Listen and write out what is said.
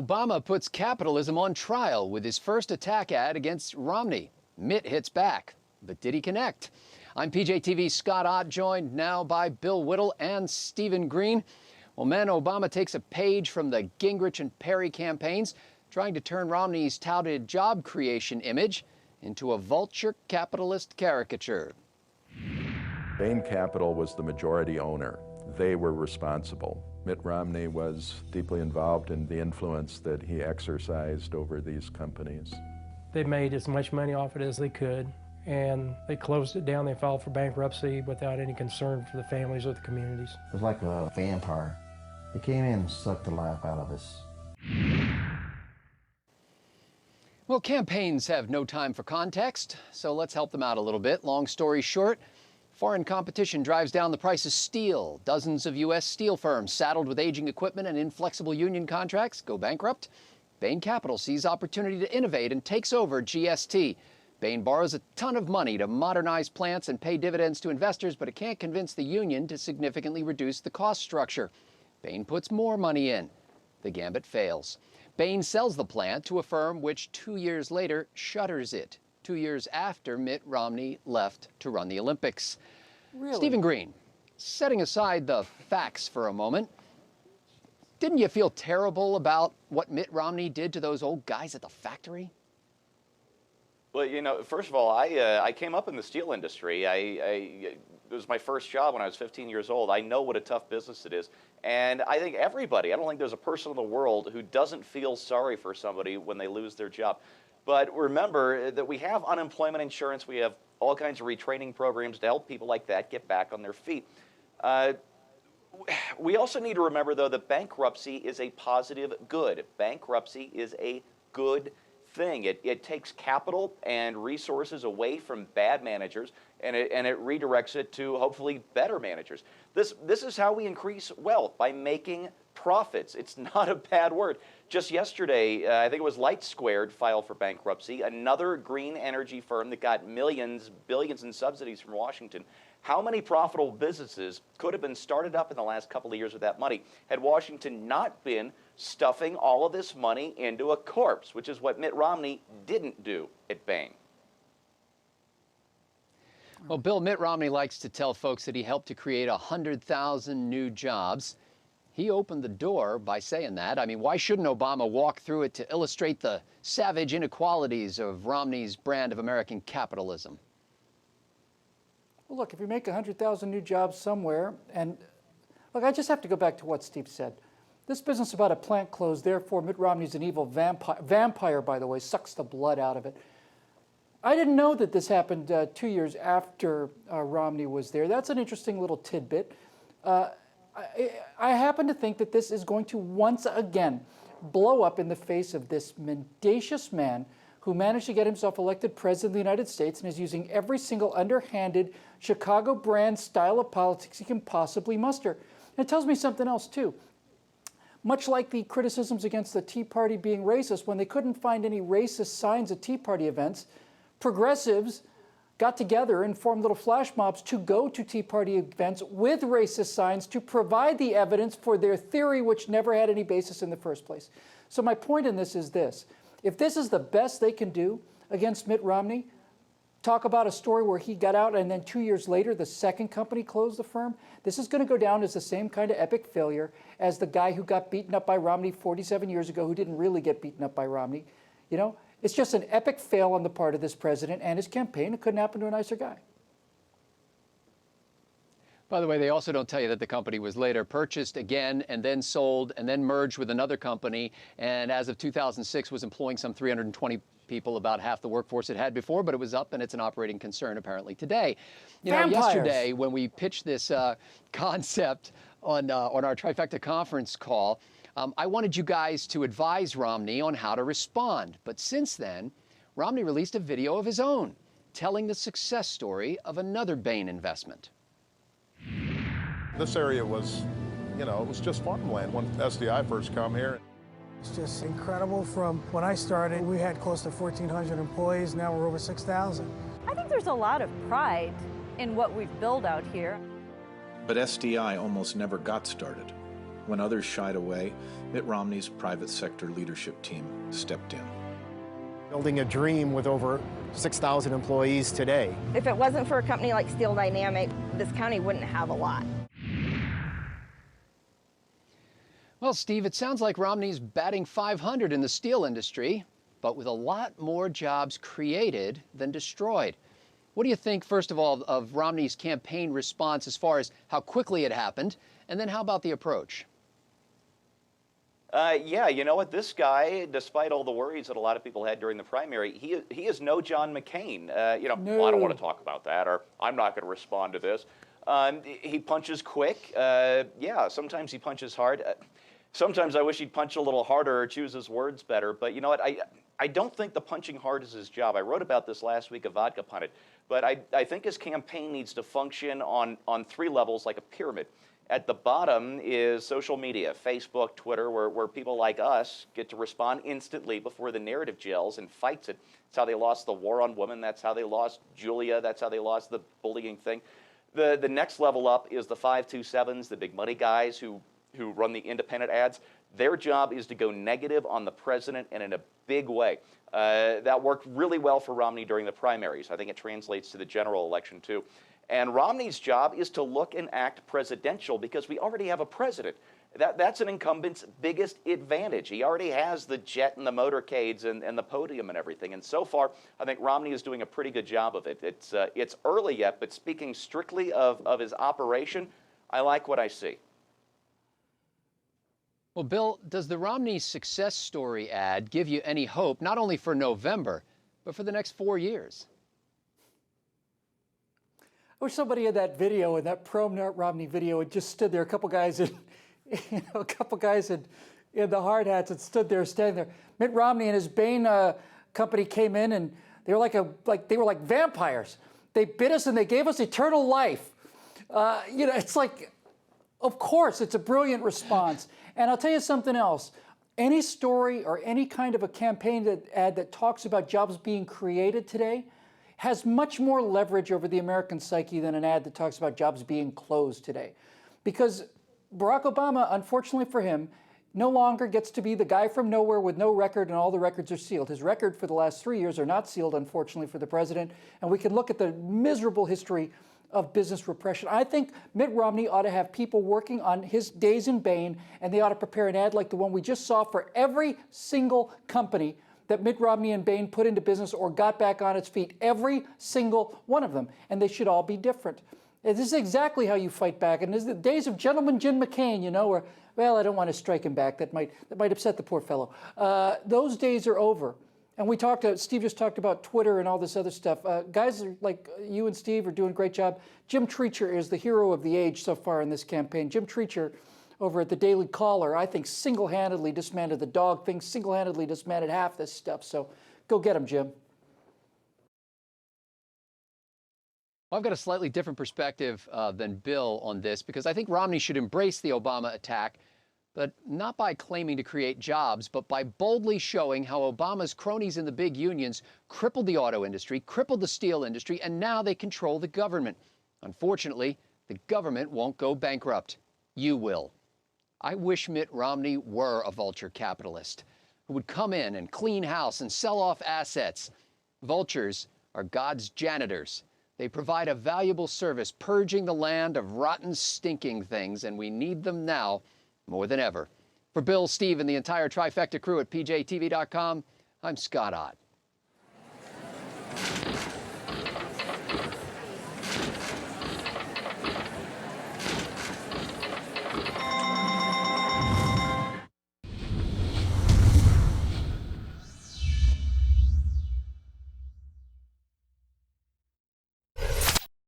Obama puts capitalism on trial with his first attack ad against Romney. Mitt hits back, but did he connect? I'm PJTV's Scott Ott, joined now by Bill Whittle and Stephen Green. Well, man, Obama takes a page from the Gingrich and Perry campaigns, trying to turn Romney's touted job creation image into a vulture capitalist caricature. Bain Capital was the majority owner. They were responsible. Mitt Romney was deeply involved in the influence that he exercised over these companies. They made as much money off it as they could, and they closed it down. They filed for bankruptcy without any concern for the families or the communities. It was like a vampire. He came in and sucked the life out of us. Well, campaigns have no time for context, so let's help them out a little bit. Long story short, foreign competition drives down the price of steel. Dozens of U.S. steel firms saddled with aging equipment and inflexible union contracts go bankrupt. Bain Capital sees opportunity to innovate and takes over GST. Bain borrows a ton of money to modernize plants and pay dividends to investors, but it can't convince the union to significantly reduce the cost structure. Bain puts more money in. The gambit fails. Bain sells the plant to a firm which 2 years later shutters it, 2 years after Mitt Romney left to run the Olympics. Really? Stephen Green, setting aside the facts for a moment, didn't you feel terrible about what Mitt Romney did to those old guys at the factory? Well, you know, first of all, I came up in the steel industry. It was my first job when I was 15 years old. I know what a tough business it is. And I think everybody, I don't think there's a person in the world who doesn't feel sorry for somebody when they lose their job. But remember that we have unemployment insurance. We have all kinds of retraining programs to help people like that get back on their feet. We also need to remember, though, that bankruptcy is a positive good. Bankruptcy is a good thing. It takes capital and resources away from bad managers, and it redirects it to hopefully better managers. This is how we increase wealth, by making profits. It's not a bad word. Just yesterday, I think it was Light Squared filed for bankruptcy, another green energy firm that got millions, billions in subsidies from Washington. How many profitable businesses could have been started up in the last couple of years with that money had Washington not been stuffing all of this money into a corpse, which is what Mitt Romney didn't do at Bain? Well, Bill, Mitt Romney likes to tell folks that he helped to create 100,000 new jobs. He opened the door by saying that. I mean, why shouldn't Obama walk through it to illustrate the savage inequalities of Romney's brand of American capitalism? Well, look, if you make 100,000 new jobs somewhere, and look, I just have to go back to what Steve said. This business about a plant closed, therefore Mitt Romney's an evil vampire, by the way, sucks the blood out of it. I didn't know that this happened 2 years after Romney was there. That's an interesting little tidbit. I happen to think that this is going to once again blow up in the face of this mendacious man who managed to get himself elected president of the United States and is using every single underhanded Chicago brand style of politics he can possibly muster. And it tells me something else too. Much like the criticisms against the Tea Party being racist, when they couldn't find any racist signs at Tea Party events, progressives got together and formed little flash mobs to go to Tea Party events with racist signs to provide the evidence for their theory, which never had any basis in the first place. So my point in this is this. If this is the best they can do against Mitt Romney, talk about a story where he got out and then 2 years later the second company closed the firm, this is going to go down as the same kind of epic failure as the guy who got beaten up by Romney 47 years ago who didn't really get beaten up by Romney. You know, it's just an epic fail on the part of this president and his campaign. It couldn't happen to a nicer guy. By the way, they also don't tell you that the company was later purchased again and then sold and then merged with another company, and as of 2006 was employing some 320 people, about half the workforce it had before, but it was up and it's an operating concern apparently today. You know, yesterday when we pitched this concept on our Trifecta conference call, I wanted you guys to advise Romney on how to respond. But since then, Romney released a video of his own telling the success story of another Bain investment. This area was, you know, it was just farmland when SDI first come here. It's just incredible. From when I started, we had close to 1,400 employees. Now we're over 6,000. I think there's a lot of pride in what we've built out here. But SDI almost never got started. When others shied away, Mitt Romney's private sector leadership team stepped in. Building a dream with over 6,000 employees today. If it wasn't for a company like Steel Dynamic, this county wouldn't have a lot. Well, Steve, it sounds like Romney's batting 500 in the steel industry, but with a lot more jobs created than destroyed. What do you think, first of all, of Romney's campaign response as far as how quickly it happened, and then how about the approach? Yeah, you know what? This guy, despite all the worries that a lot of people had during the primary, he is no John McCain. No. Well, I don't want to talk about that, or I'm not going to respond to this. He punches quick. Yeah, sometimes he punches hard. Sometimes I wish he'd punch a little harder or choose his words better. But you know what? I don't think the punching hard is his job. I wrote about this last week of Vodka Pundit. But I think his campaign needs to function on 3 levels like a pyramid. At the bottom is social media, Facebook, Twitter, where people like us get to respond instantly before the narrative gels and fights it. That's how they lost the war on women. That's how they lost Julia. That's how they lost the bullying thing. The next level up is the 527s, the big money guys who run the independent ads. Their job is to go negative on the president and in a big way. That worked really well for Romney during the primaries. I think it translates to the general election too. And Romney's job is to look and act presidential because we already have a president. That's an incumbent's biggest advantage. He already has the jet and the motorcades and the podium and everything. And so far, I think Romney is doing a pretty good job of it. It's early yet, but speaking strictly of his operation, I like what I see. Well, Bill, does the Romney success story ad give you any hope, not only for November, but for the next 4 years? I wish somebody in that video, in that pro-Romney video, had just stood there. A couple guys in the hard hats had stood there, standing there. Mitt Romney and his Bain company came in, and they were like vampires. They bit us and they gave us eternal life. It's like, of course, it's a brilliant response. And I'll tell you something else. Any story or any kind of a campaign ad that talks about jobs being created today has much more leverage over the American psyche than an ad that talks about jobs being closed today. Because Barack Obama, unfortunately for him, no longer gets to be the guy from nowhere with no record and all the records are sealed. His record for the last 3 years are not sealed, unfortunately, for the president. And we can look at the miserable history of business repression. I think Mitt Romney ought to have people working on his days in Bain, and they ought to prepare an ad like the one we just saw for every single company that Mitt Romney and Bain put into business or got back on its feet, every single one of them. And they should all be different. And this is exactly how you fight back. And this is the days of Gentleman Jim McCain, where, well, I don't want to strike him back. That might upset the poor fellow. Those days are over. And Steve just talked about Twitter and all this other stuff. Guys like you and Steve are doing a great job. Jim Treacher is the hero of the age so far in this campaign. Jim Treacher over at the Daily Caller, I think, single-handedly dismantled the dog thing, single-handedly dismantled half this stuff. So go get him, Jim. Well, I've got a slightly different perspective than Bill on this, because I think Romney should embrace the Obama attack, but not by claiming to create jobs, but by boldly showing how Obama's cronies in the big unions crippled the auto industry, crippled the steel industry, and now they control the government. Unfortunately, the government won't go bankrupt. You will. I wish Mitt Romney were a vulture capitalist who would come in and clean house and sell off assets. Vultures are God's janitors. They provide a valuable service, purging the land of rotten, stinking things, and we need them now more than ever. For Bill, Steve, and the entire Trifecta crew at PJTV.com, I'm Scott Ott.